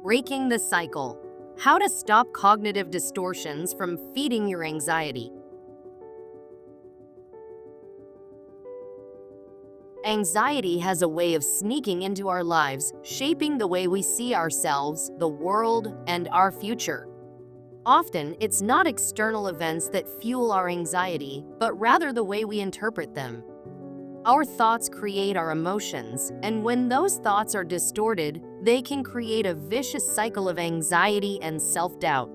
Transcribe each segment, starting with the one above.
Breaking the cycle. How to stop cognitive distortions from feeding your anxiety. Anxiety has a way of sneaking into our lives, shaping the way we see ourselves, the world, and our future. Often, it's not external events that fuel our anxiety, but rather the way we interpret them. Our thoughts create our emotions, and when those thoughts are distorted, they can create a vicious cycle of anxiety and self-doubt.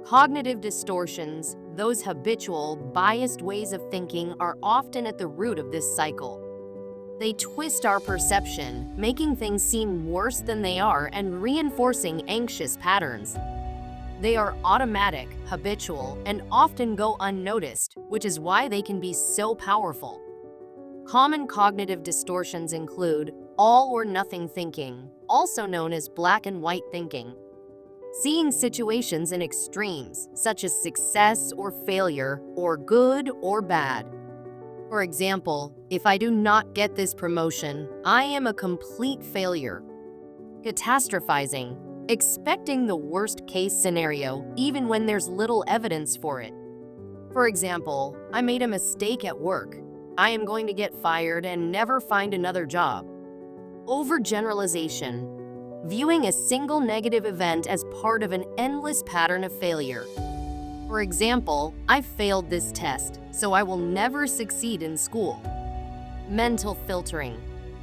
Cognitive distortions, those habitual, biased ways of thinking, are often at the root of this cycle. They twist our perception, making things seem worse than they are and reinforcing anxious patterns. They are automatic, habitual, and often go unnoticed, which is why they can be so powerful. Common cognitive distortions include all or nothing thinking, also known as black and white thinking. Seeing situations in extremes, such as success or failure, or good or bad. For example, if I do not get this promotion, I am a complete failure. Catastrophizing, expecting the worst-case scenario even when there's little evidence for it. For example, I made a mistake at work. I am going to get fired and never find another job. Overgeneralization, viewing a single negative event as part of an endless pattern of failure. For example, I failed this test, so I will never succeed in school. Mental filtering,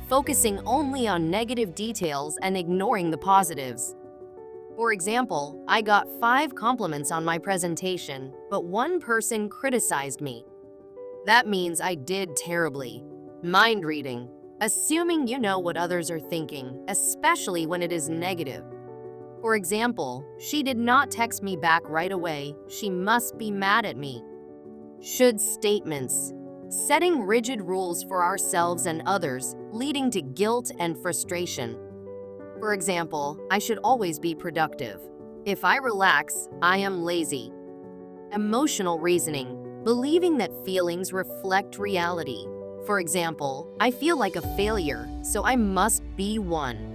focusing only on negative details and ignoring the positives. For example, I got 5 compliments on my presentation, but one person criticized me. That means I did terribly. Mind reading, assuming you know what others are thinking, especially when it is negative. For example, she did not text me back right away. She must be mad at me. Should statements, setting rigid rules for ourselves and others, leading to guilt and frustration. For example, I should always be productive. If I relax, I am lazy. Emotional reasoning, believing that feelings reflect reality. For example, I feel like a failure, so I must be one.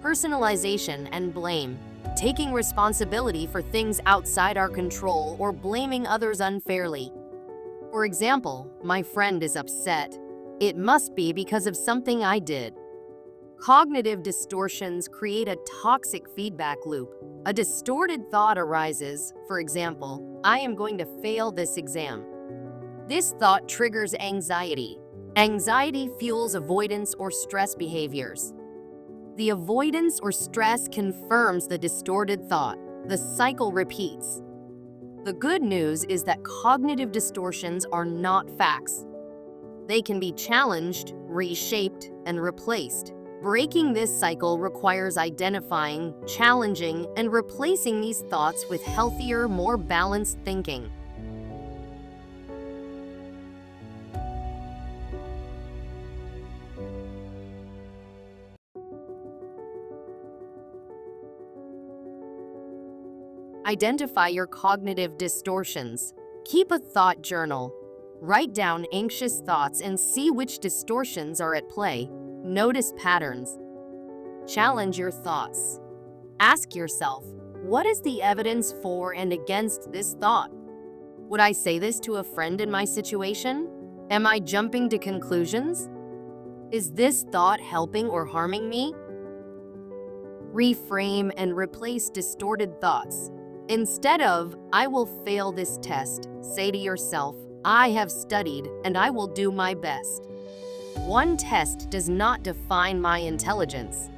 Personalization and blame, taking responsibility for things outside our control or blaming others unfairly. For example, my friend is upset. It must be because of something I did. Cognitive distortions create a toxic feedback loop. A distorted thought arises, for example, I am going to fail this exam. This thought triggers anxiety. Anxiety fuels avoidance or stress behaviors. The avoidance or stress confirms the distorted thought. The cycle repeats. The good news is that cognitive distortions are not facts. They can be challenged, reshaped, and replaced. Breaking this cycle requires identifying, challenging, and replacing these thoughts with healthier, more balanced thinking. Identify your cognitive distortions. Keep a thought journal. Write down anxious thoughts and see which distortions are at play. Notice patterns. Challenge your thoughts. Ask yourself, what is the evidence for and against this thought? Would I say this to a friend in my situation? Am I jumping to conclusions? Is this thought helping or harming me? Reframe and replace distorted thoughts. Instead of, I will fail this test, say to yourself, I have studied and I will do my best. One test does not define my intelligence.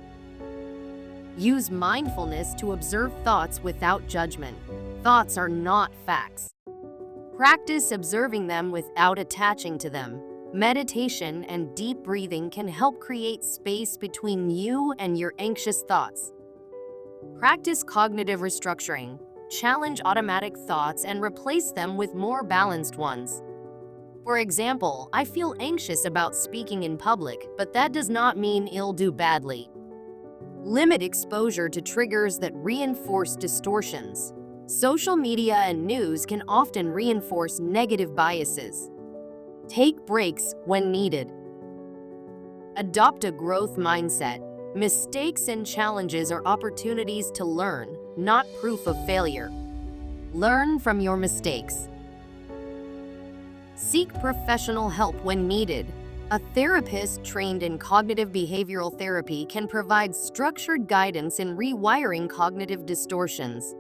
Use mindfulness to observe thoughts without judgment. Thoughts are not facts. Practice observing them without attaching to them. Meditation and deep breathing can help create space between you and your anxious thoughts. Practice cognitive restructuring. Challenge automatic thoughts and replace them with more balanced ones. For example, I feel anxious about speaking in public, but that does not mean I'll do badly. Limit exposure to triggers that reinforce distortions. Social media and news can often reinforce negative biases. Take breaks when needed. Adopt a growth mindset. Mistakes and challenges are opportunities to learn, not proof of failure. Learn from your mistakes. Seek professional help when needed. A therapist trained in cognitive behavioral therapy can provide structured guidance in rewiring cognitive distortions.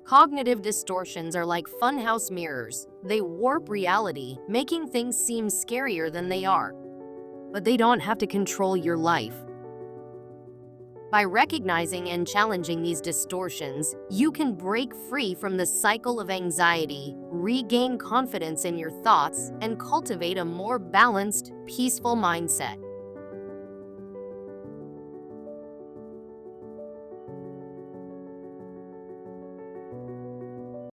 Cognitive distortions are like funhouse mirrors. They warp reality, making things seem scarier than they are. But they don't have to control your life. By recognizing and challenging these distortions, you can break free from the cycle of anxiety, regain confidence in your thoughts, and cultivate a more balanced, peaceful mindset.